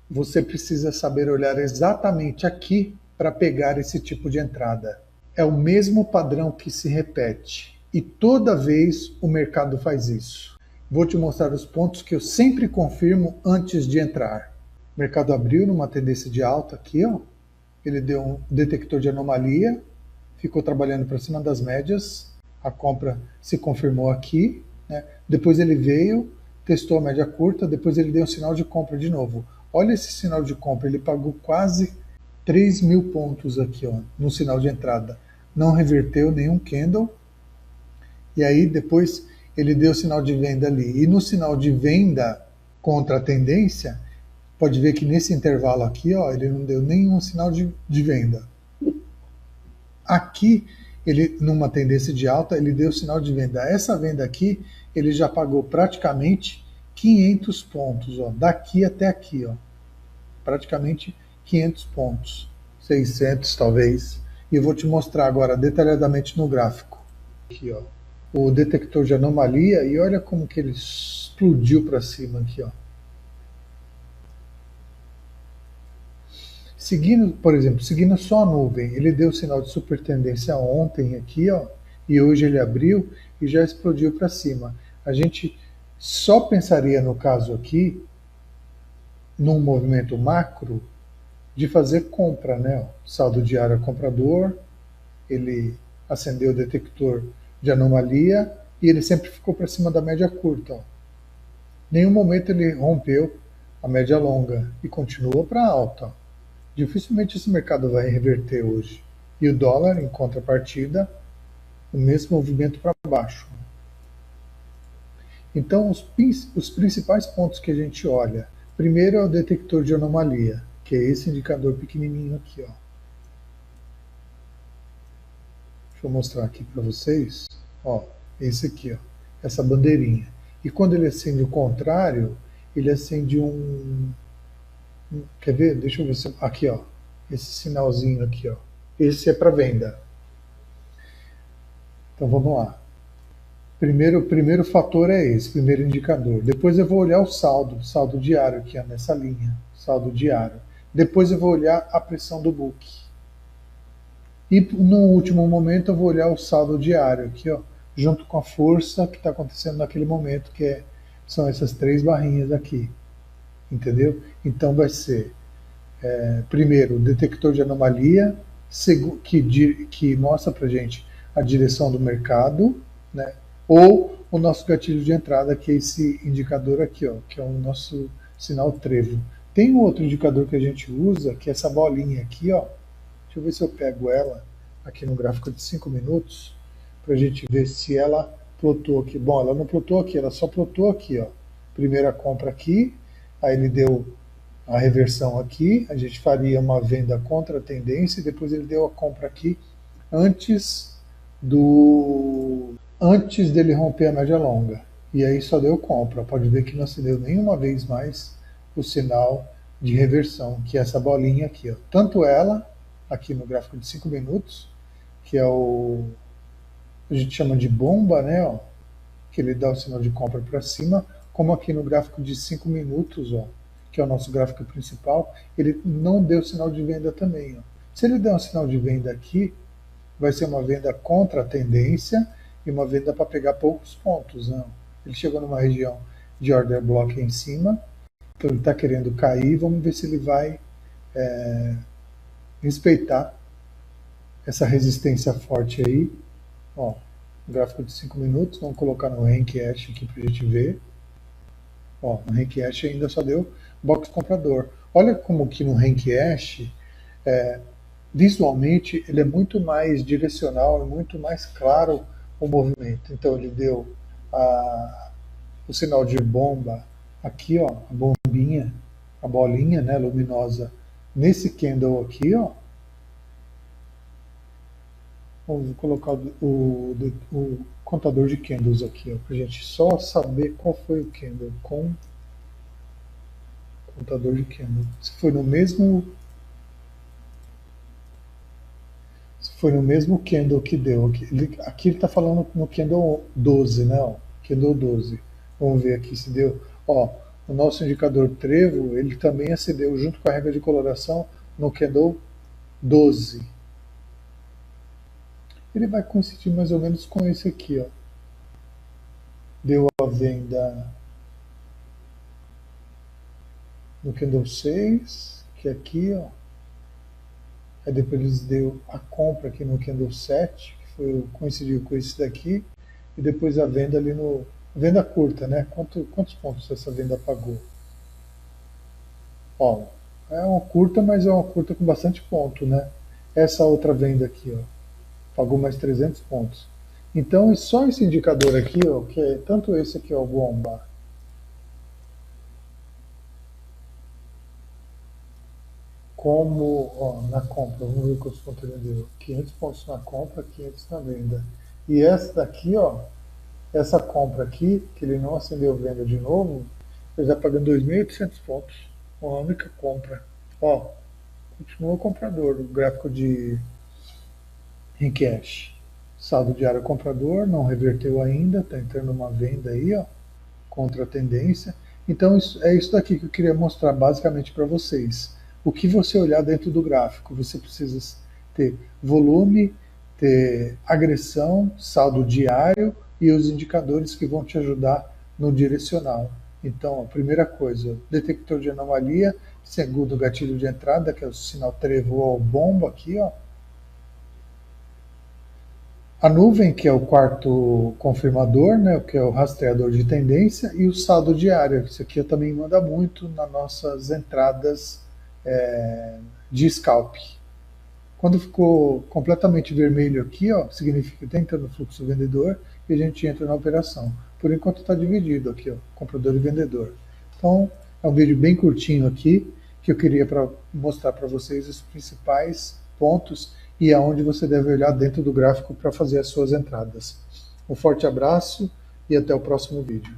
você precisa saber olhar exatamente aqui para pegar esse tipo de entrada. É o mesmo padrão que se repete e toda vez o mercado faz isso. Vou te mostrar os pontos que eu sempre confirmo antes de entrar. O mercado abriu numa tendência de alta aqui, ó. Ele deu um detector de anomalia, ficou trabalhando para cima das médias, a compra se confirmou aqui, né? Depois ele veio, testou a média curta, depois ele deu um sinal de compra de novo. Olha esse sinal de compra, ele pagou quase 3.000 pontos aqui, ó, no sinal de entrada. Não reverteu nenhum candle, e aí depois ele deu o sinal de venda ali. E no sinal de venda contra a tendência, pode ver que nesse intervalo aqui, ó, ele não deu nenhum sinal de venda. Aqui, ele numa tendência de alta, ele deu sinal de venda. Essa venda aqui, ele já pagou praticamente 500 pontos, ó, daqui até aqui, ó, praticamente 500 pontos, 600 talvez. E eu vou te mostrar agora detalhadamente no gráfico. Aqui, ó, o detector de anomalia, e olha como que ele explodiu para cima aqui, ó. Seguindo, por exemplo, seguindo só a nuvem, ele deu sinal de supertendência ontem aqui, ó, e hoje ele abriu e já explodiu para cima. A gente só pensaria no caso aqui, num movimento macro, de fazer compra, né? Saldo diário a comprador, ele acendeu o detector de anomalia e ele sempre ficou para cima da média curta. Ó. Nenhum momento ele rompeu a média longa e continuou para alta. Ó. Dificilmente esse mercado vai reverter hoje. E o dólar, em contrapartida, o mesmo movimento para baixo. Então, os principais pontos que a gente olha, primeiro é o detector de anomalia, que é esse indicador pequenininho aqui, ó. Deixa eu mostrar aqui para vocês, ó, esse aqui, ó, essa bandeirinha. E quando ele acende o contrário, ele acende quer ver? Deixa eu ver se aqui, ó, esse sinalzinho aqui, ó. Esse é para venda. Então vamos lá. O primeiro fator é esse, primeiro indicador. Depois eu vou olhar o saldo diário aqui, ó, nessa linha, saldo diário. Depois eu vou olhar a pressão do book. E no último momento eu vou olhar o saldo diário aqui, ó, junto com a força que está acontecendo naquele momento, são essas três barrinhas aqui. Entendeu? Então vai ser, primeiro, o detector de anomalia, que mostra para gente a direção do mercado, né? Ou o nosso gatilho de entrada, que é esse indicador aqui, ó, que é o nosso sinal trevo. Tem um outro indicador que a gente usa, que é essa bolinha aqui, ó. Deixa eu ver se eu pego ela aqui no gráfico de 5 minutos, para a gente ver se ela plotou aqui. Bom, ela não plotou aqui, ela só plotou aqui, ó. Primeira compra aqui, aí ele deu a reversão aqui, a gente faria uma venda contra a tendência, e depois ele deu a compra aqui antes dele romper a média longa. E aí só deu compra. Pode ver que não se deu nenhuma vez mais o sinal de reversão, que é essa bolinha aqui, ó. Tanto ela, aqui no gráfico de 5 minutos, que é a gente chama de bomba, né, ó, que ele dá o sinal de compra para cima, como aqui no gráfico de 5 minutos, ó, que é o nosso gráfico principal, ele não deu sinal de venda também. Ó. Se ele der um sinal de venda aqui, vai ser uma venda contra a tendência e uma venda para pegar poucos pontos. Não. Ele chegou numa região de order block em cima, então ele está querendo cair, vamos ver se ele vai respeitar essa resistência forte aí. Ó, gráfico de 5 minutos, vamos colocar no Rank Ash aqui para a gente ver. Ó, no Rank Ash ainda só deu box comprador. Olha como que no Rank Ash, visualmente, ele é muito mais direcional e muito mais claro o movimento. Então ele deu o sinal de bomba aqui, ó, a bombinha, a bolinha, né, luminosa, nesse candle aqui, ó. Vou colocar o contador de candles aqui, ó, para a gente só saber qual foi o candle com contador de candle. Se foi no mesmo candle que deu. Aqui ele está falando no candle 12, né? Ó, candle 12. Vamos ver aqui se deu. Ó, o nosso indicador trevo, ele também acendeu junto com a regra de coloração no candle 12. Ele vai coincidir mais ou menos com esse aqui, ó. Deu a venda no candle 6, que é aqui, ó. Aí depois eles deu a compra aqui no candle 7, que coincidiu com esse daqui, e depois a venda ali no... Venda curta, né? Quantos pontos essa venda pagou? Ó, é uma curta, mas é uma curta com bastante ponto, né? Essa outra venda aqui, ó, pagou mais 300 pontos. Então, é só esse indicador aqui, ó, que é tanto esse aqui, ó, o bomba, como, ó, na compra, vamos ver quantos pontos ele deu. 500 pontos na compra, 500 na venda. E essa daqui, ó, essa compra aqui, que ele não acendeu venda de novo, ele já pagando 2.800 pontos. Uma única compra. Ó, continua o comprador, o gráfico de Encash. Saldo diário comprador, não reverteu ainda, está entrando uma venda aí, ó, contra a tendência. Então é isso daqui que eu queria mostrar basicamente para vocês. O que você olhar dentro do gráfico, você precisa ter volume, ter agressão, saldo diário e os indicadores que vão te ajudar no direcional. Então, a primeira coisa, detector de anomalia, segundo gatilho de entrada, que é o sinal trevo ou bomba aqui, ó. A nuvem, que é o quarto confirmador, né, que é o rastreador de tendência, e o saldo diário. Isso aqui também manda muito nas nossas entradas de scalp. Quando ficou completamente vermelho aqui, ó, significa que está entrando no fluxo vendedor e a gente entra na operação. Por enquanto está dividido aqui, ó, comprador e vendedor. Então, é um vídeo bem curtinho aqui, que eu queria mostrar para vocês os principais pontos e aonde você deve olhar dentro do gráfico para fazer as suas entradas. Um forte abraço e até o próximo vídeo.